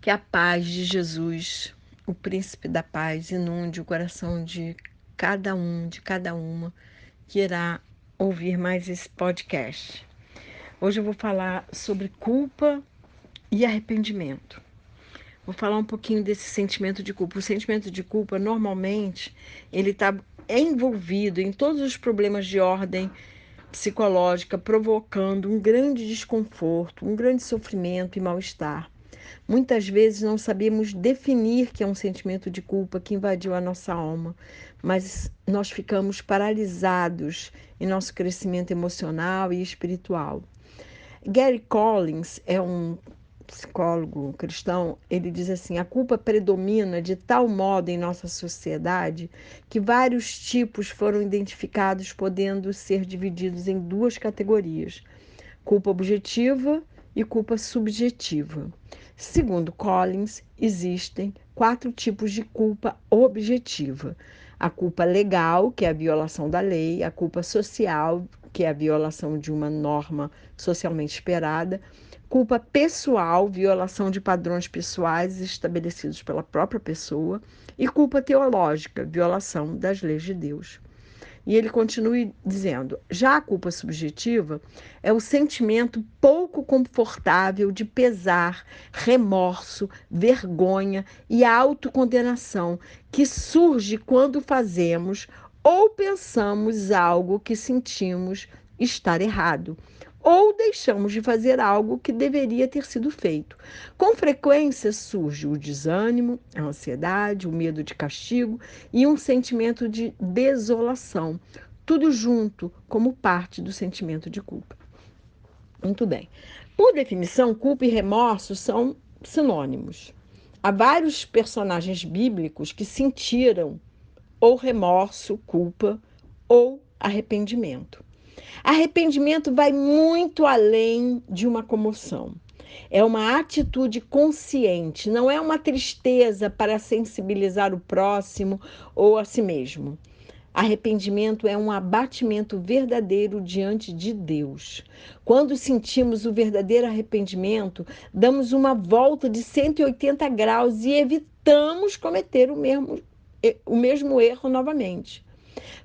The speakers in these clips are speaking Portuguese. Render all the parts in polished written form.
Que a paz de Jesus, o príncipe da paz, inunde o coração de cada um, de cada uma que irá ouvir mais esse podcast. Hoje eu vou falar sobre culpa e arrependimento. Vou falar um pouquinho desse sentimento de culpa. O sentimento de culpa, normalmente, ele está envolvido em todos os problemas de ordem psicológica, provocando um grande desconforto, um grande sofrimento e mal-estar. Muitas vezes não sabemos definir que é um sentimento de culpa que invadiu a nossa alma, mas nós ficamos paralisados em nosso crescimento emocional e espiritual. Gary Collins é um psicólogo cristão. Ele diz assim: a culpa predomina de tal modo em nossa sociedade que vários tipos foram identificados, podendo ser divididos em duas categorias: culpa objetiva e culpa subjetiva. Segundo Collins, existem 4 tipos de culpa objetiva: a culpa legal, que é a violação da lei; a culpa social, que é a violação de uma norma socialmente esperada; culpa pessoal, violação de padrões pessoais estabelecidos pela própria pessoa; e culpa teológica, violação das leis de Deus. E ele continua dizendo: já a culpa subjetiva é o sentimento pouco confortável de pesar, remorso, vergonha e autocondenação que surge quando fazemos ou pensamos algo que sentimos estar errado, ou deixamos de fazer algo que deveria ter sido feito. Com frequência surge o desânimo, a ansiedade, o medo de castigo e um sentimento de desolação, tudo junto como parte do sentimento de culpa. Muito bem. Por definição, culpa e remorso são sinônimos. Há vários personagens bíblicos que sentiram ou remorso, culpa ou arrependimento. Arrependimento vai muito além de uma comoção. É uma atitude consciente, não é uma tristeza para sensibilizar o próximo ou a si mesmo. Arrependimento é um abatimento verdadeiro diante de Deus. Quando sentimos o verdadeiro arrependimento, damos uma volta de 180 graus e evitamos cometer o mesmo erro novamente.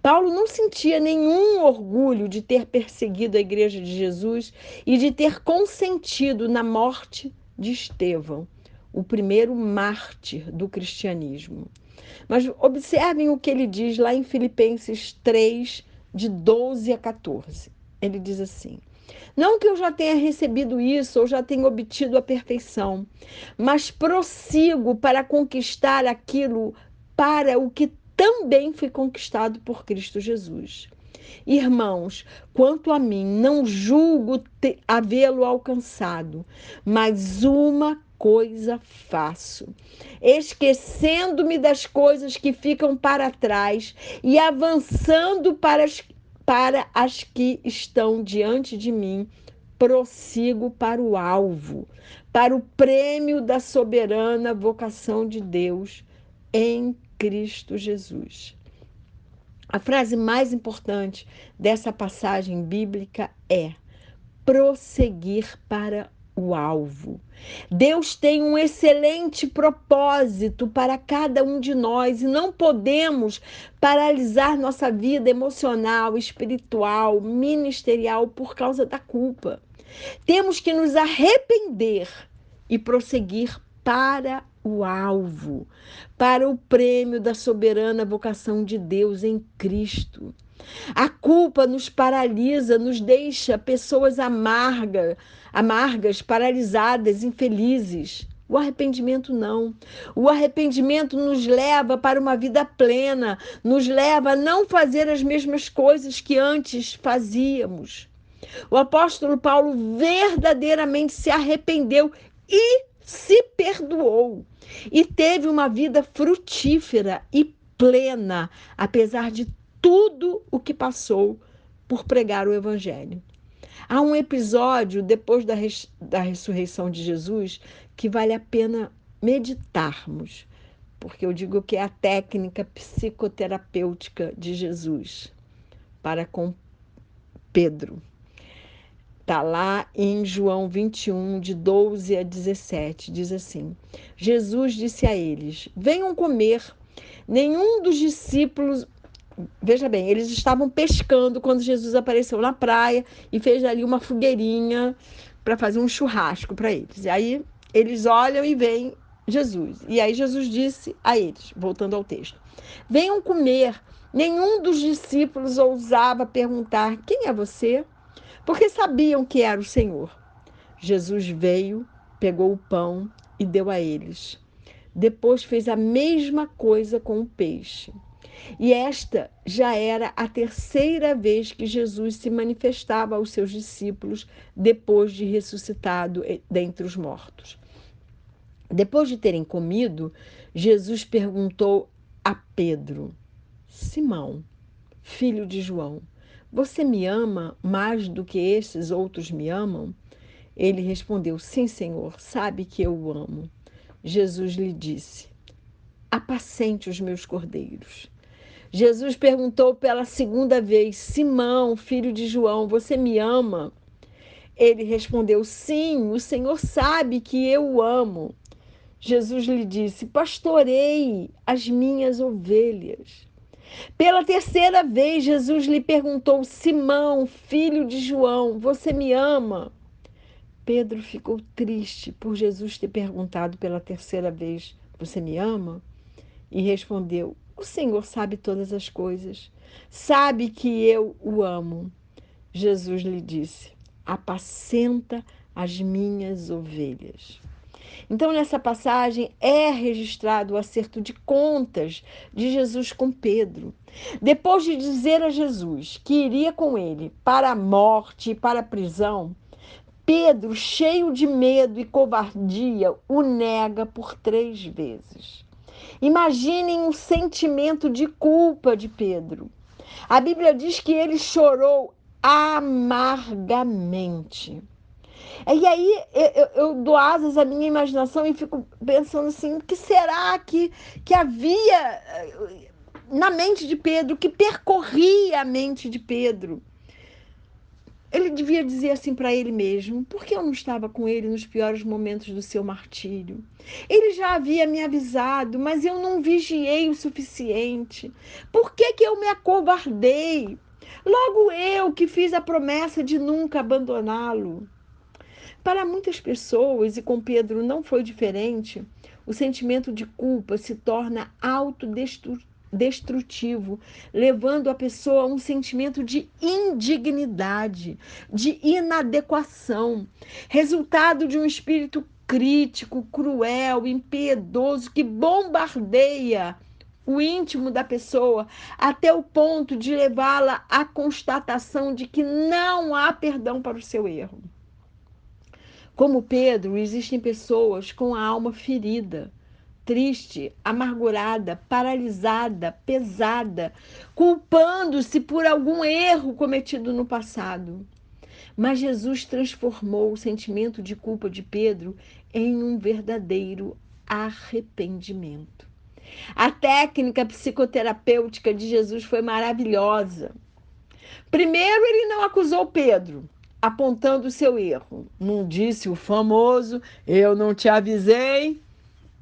Paulo não sentia nenhum orgulho de ter perseguido a igreja de Jesus e de ter consentido na morte de Estevão, o primeiro mártir do cristianismo. Mas observem o que ele diz lá em Filipenses 3, de 12 a 14. Ele diz assim: não que eu já tenha recebido isso ou já tenha obtido a perfeição, mas prossigo para conquistar aquilo para o que também fui conquistado por Cristo Jesus. Irmãos, quanto a mim, não julgo havê-lo alcançado, mas uma coisa faço, esquecendo-me das coisas que ficam para trás e avançando para as que estão diante de mim, prossigo para o alvo, para o prêmio da soberana vocação de Deus em Cristo Jesus. A frase mais importante dessa passagem bíblica é: prosseguir para o alvo. Deus tem um excelente propósito para cada um de nós e não podemos paralisar nossa vida emocional, espiritual, ministerial por causa da culpa. Temos que nos arrepender e prosseguir para o alvo, para o prêmio da soberana vocação de Deus em Cristo. A culpa nos paralisa, nos deixa pessoas amargas, paralisadas, infelizes. O arrependimento não. O arrependimento nos leva para uma vida plena, nos leva a não fazer as mesmas coisas que antes fazíamos. O apóstolo Paulo verdadeiramente se arrependeu e se perdoou. E teve uma vida frutífera e plena, apesar de tudo o que passou por pregar o evangelho. Há um episódio depois da ressurreição de Jesus que vale a pena meditarmos, porque eu digo que é a técnica psicoterapêutica de Jesus para com Pedro. Está lá em João 21, de 12 a 17. Diz assim: Jesus disse a eles: venham comer. Nenhum dos discípulos. Veja bem, eles estavam pescando quando Jesus apareceu na praia e fez ali uma fogueirinha para fazer um churrasco para eles. E aí eles olham e veem Jesus. E aí Jesus disse a eles, voltando ao texto: venham comer. Nenhum dos discípulos ousava perguntar: quem é você? Porque sabiam que era o Senhor. Jesus veio, pegou o pão e deu a eles. Depois fez a mesma coisa com o peixe. E esta já era a terceira vez que Jesus se manifestava aos seus discípulos depois de ressuscitado dentre os mortos. Depois de terem comido, Jesus perguntou a Pedro: Simão, filho de João, você me ama mais do que estes outros me amam? Ele respondeu: sim, Senhor, sabe que eu o amo. Jesus lhe disse: apacente os meus cordeiros. Jesus perguntou pela segunda vez: Simão, filho de João, você me ama? Ele respondeu: sim, o Senhor sabe que eu o amo. Jesus lhe disse: pastorei as minhas ovelhas. Pela terceira vez, Jesus lhe perguntou: Simão, filho de João, você me ama? Pedro ficou triste por Jesus ter perguntado pela terceira vez: você me ama? E respondeu: o Senhor sabe todas as coisas, sabe que eu o amo. Jesus lhe disse: apacenta as minhas ovelhas. Então, nessa passagem, é registrado o acerto de contas de Jesus com Pedro. Depois de dizer a Jesus que iria com ele para a morte e para a prisão, Pedro, cheio de medo e covardia, o nega por 3 vezes. Imaginem o sentimento de culpa de Pedro. A Bíblia diz que ele chorou amargamente. E aí eu dou asas à minha imaginação e fico pensando assim: o que será que havia na mente de Pedro, que percorria a mente de Pedro? Ele devia dizer assim para ele mesmo: por que eu não estava com ele nos piores momentos do seu martírio? Ele já havia me avisado, mas eu não vigiei o suficiente. Por que eu me acovardei? Logo eu que fiz a promessa de nunca abandoná-lo. Para muitas pessoas, e com Pedro não foi diferente, o sentimento de culpa se torna autodestrutivo, levando a pessoa a um sentimento de indignidade, de inadequação, resultado de um espírito crítico, cruel, impiedoso, que bombardeia o íntimo da pessoa até o ponto de levá-la à constatação de que não há perdão para o seu erro. Como Pedro, existem pessoas com a alma ferida, triste, amargurada, paralisada, pesada, culpando-se por algum erro cometido no passado. Mas Jesus transformou o sentimento de culpa de Pedro em um verdadeiro arrependimento. A técnica psicoterapêutica de Jesus foi maravilhosa. Primeiro, ele não acusou Pedro, apontando o seu erro. Não disse o famoso: eu não te avisei,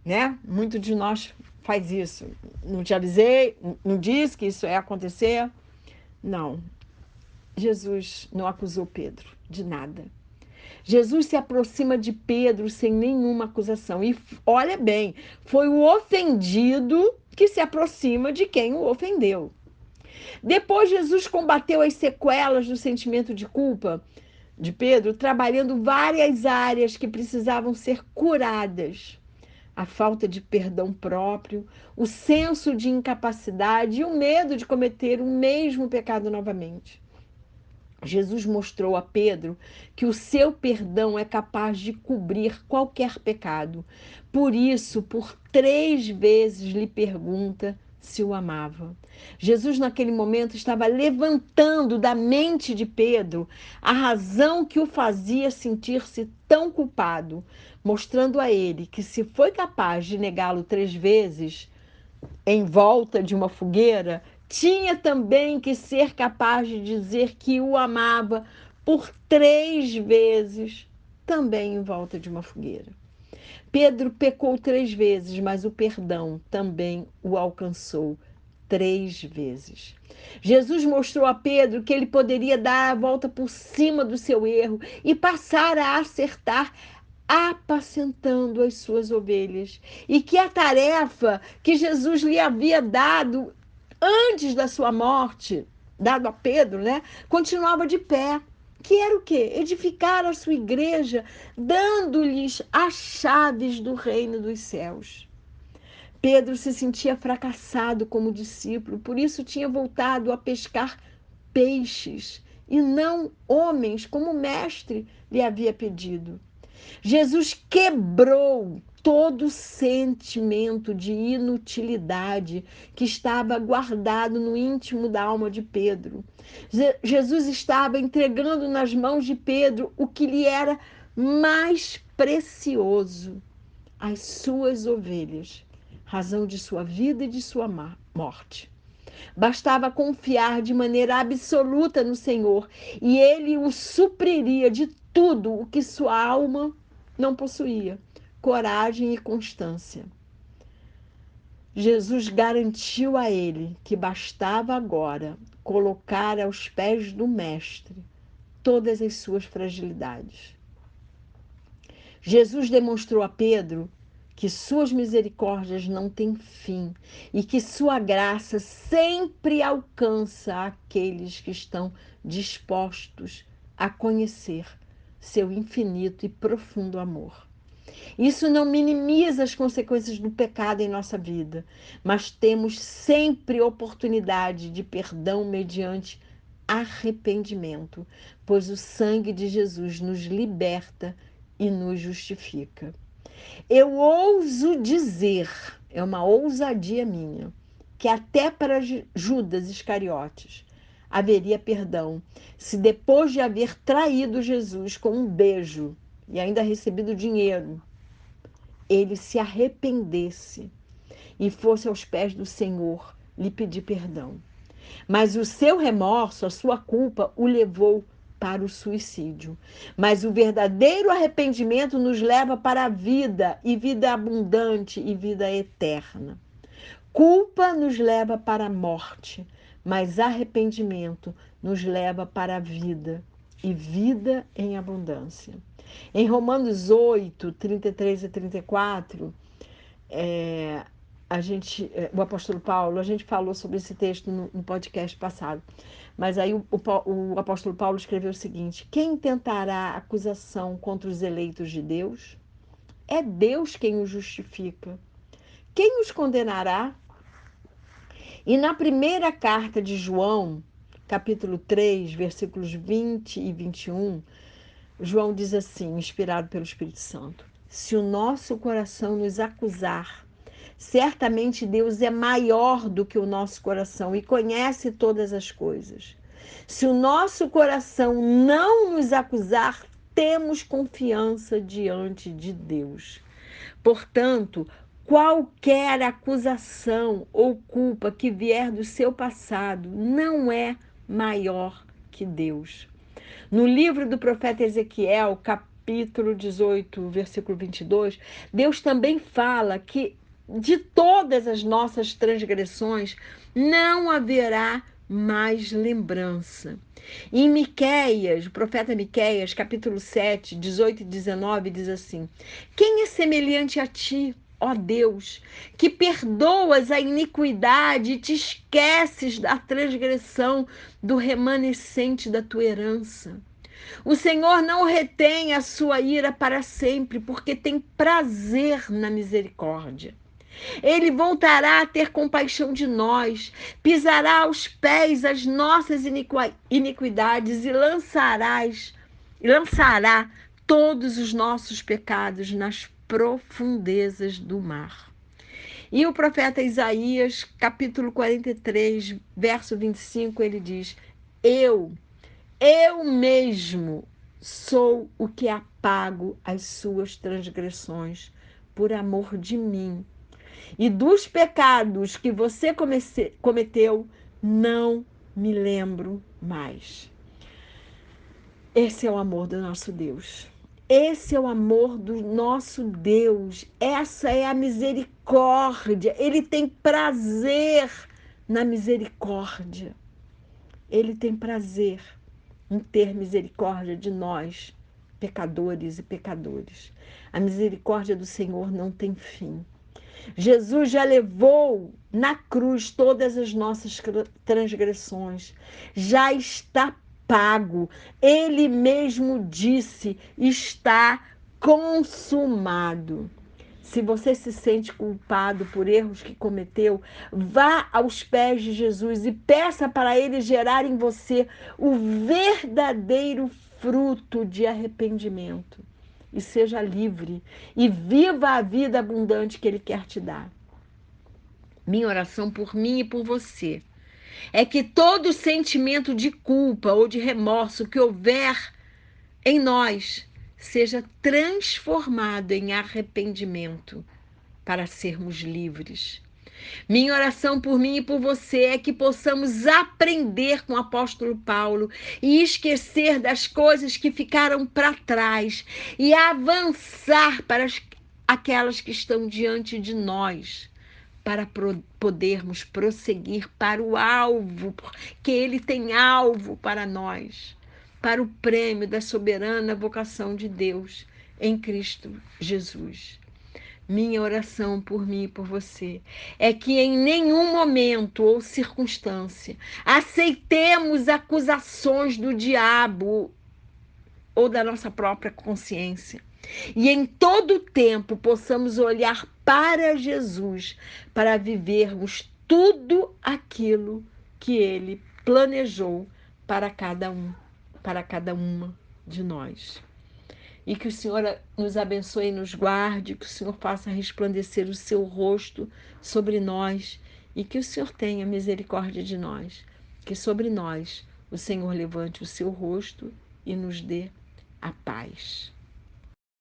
né? Muito de nós faz isso. Não te avisei, não disse que isso ia acontecer. Não. Jesus não acusou Pedro de nada. Jesus se aproxima de Pedro sem nenhuma acusação. E olha bem, foi o ofendido que se aproxima de quem o ofendeu. Depois, Jesus combateu as sequelas do sentimento de culpa de Pedro, trabalhando várias áreas que precisavam ser curadas. A falta de perdão próprio, o senso de incapacidade e o medo de cometer o mesmo pecado novamente. Jesus mostrou a Pedro que o seu perdão é capaz de cobrir qualquer pecado. Por isso, por 3 vezes lhe pergunta se o amava. Jesus, naquele momento, estava levantando da mente de Pedro a razão que o fazia sentir-se tão culpado, mostrando a ele que, se foi capaz de negá-lo 3 vezes, em volta de uma fogueira, tinha também que ser capaz de dizer que o amava por 3 vezes, também em volta de uma fogueira. Pedro pecou 3 vezes, mas o perdão também o alcançou 3 vezes. Jesus mostrou a Pedro que ele poderia dar a volta por cima do seu erro e passar a acertar, apacentando as suas ovelhas, e que a tarefa que Jesus lhe havia dado antes da sua morte, dado a Pedro, né, continuava de pé. Que era o quê? Edificar a sua igreja, dando-lhes as chaves do reino dos céus. Pedro se sentia fracassado como discípulo, por isso tinha voltado a pescar peixes e não homens, como o mestre lhe havia pedido. Jesus quebrou todo sentimento de inutilidade que estava guardado no íntimo da alma de Pedro. Jesus estava entregando nas mãos de Pedro o que lhe era mais precioso: as suas ovelhas, razão de sua vida e de sua morte. Bastava confiar de maneira absoluta no Senhor e ele o supriria de tudo o que sua alma não possuía: coragem e constância. Jesus garantiu a ele que bastava agora colocar aos pés do Mestre todas as suas fragilidades. Jesus demonstrou a Pedro que suas misericórdias não têm fim e que sua graça sempre alcança aqueles que estão dispostos a conhecer seu infinito e profundo amor. Isso não minimiza as consequências do pecado em nossa vida, mas temos sempre oportunidade de perdão mediante arrependimento, pois o sangue de Jesus nos liberta e nos justifica. Eu ouso dizer, é uma ousadia minha, que até para Judas Iscariotes haveria perdão, se depois de haver traído Jesus com um beijo e ainda recebido dinheiro, ele se arrependesse e fosse aos pés do Senhor lhe pedir perdão. Mas o seu remorso, a sua culpa, o levou para o suicídio. Mas o verdadeiro arrependimento nos leva para a vida, e vida abundante e vida eterna. Culpa nos leva para a morte, mas arrependimento nos leva para a vida, e vida em abundância. Em Romanos 8, 33 e 34, o apóstolo Paulo, a gente falou sobre esse texto no podcast passado, mas aí o apóstolo Paulo escreveu o seguinte: quem tentará acusação contra os eleitos de Deus? É Deus quem os justifica. Quem os condenará? E na primeira carta de João, capítulo 3, versículos 20 e 21, João diz assim, inspirado pelo Espírito Santo: se o nosso coração nos acusar, certamente Deus é maior do que o nosso coração e conhece todas as coisas. Se o nosso coração não nos acusar, temos confiança diante de Deus. Portanto, qualquer acusação ou culpa que vier do seu passado não é maior que Deus. No livro do profeta Ezequiel, capítulo 18, versículo 22, Deus também fala que de todas as nossas transgressões não haverá mais lembrança. Em Miqueias, o profeta Miqueias, capítulo 7, 18 e 19, diz assim: quem é semelhante a ti, ó Deus, que perdoas a iniquidade e te esqueces da transgressão do remanescente da tua herança? O Senhor não retém a sua ira para sempre, porque tem prazer na misericórdia. Ele voltará a ter compaixão de nós, pisará aos pés as nossas iniquidades e lançará todos os nossos pecados nas profundezas do mar. E o profeta Isaías, capítulo 43, verso 25, ele diz: Eu mesmo sou o que apago as suas transgressões por amor de mim. E dos pecados que você cometeu, não me lembro mais. Esse é o amor do nosso Deus. Esse é o amor do nosso Deus. Essa é a misericórdia. Ele tem prazer na misericórdia. Ele tem prazer em ter misericórdia de nós, pecadores e pecadores. A misericórdia do Senhor não tem fim. Jesus já levou na cruz todas as nossas transgressões. Já está pago. Ele mesmo disse: está consumado. Se você se sente culpado por erros que cometeu, vá aos pés de Jesus e peça para ele gerar em você o verdadeiro fruto de arrependimento. E seja livre e viva a vida abundante que ele quer te dar. Minha oração por mim e por você é que todo sentimento de culpa ou de remorso que houver em nós seja transformado em arrependimento para sermos livres. Minha oração por mim e por você é que possamos aprender com o apóstolo Paulo e esquecer das coisas que ficaram para trás e avançar para aquelas que estão diante de nós, para podermos prosseguir para o alvo, porque ele tem alvo para nós, para o prêmio da soberana vocação de Deus em Cristo Jesus. Minha oração por mim e por você é que em nenhum momento ou circunstância aceitemos acusações do diabo ou da nossa própria consciência. E em todo tempo possamos olhar para Jesus para vivermos tudo aquilo que ele planejou para cada um, para cada uma de nós. E que o Senhor nos abençoe e nos guarde, que o Senhor faça resplandecer o seu rosto sobre nós e que o Senhor tenha misericórdia de nós. Que sobre nós o Senhor levante o seu rosto e nos dê a paz.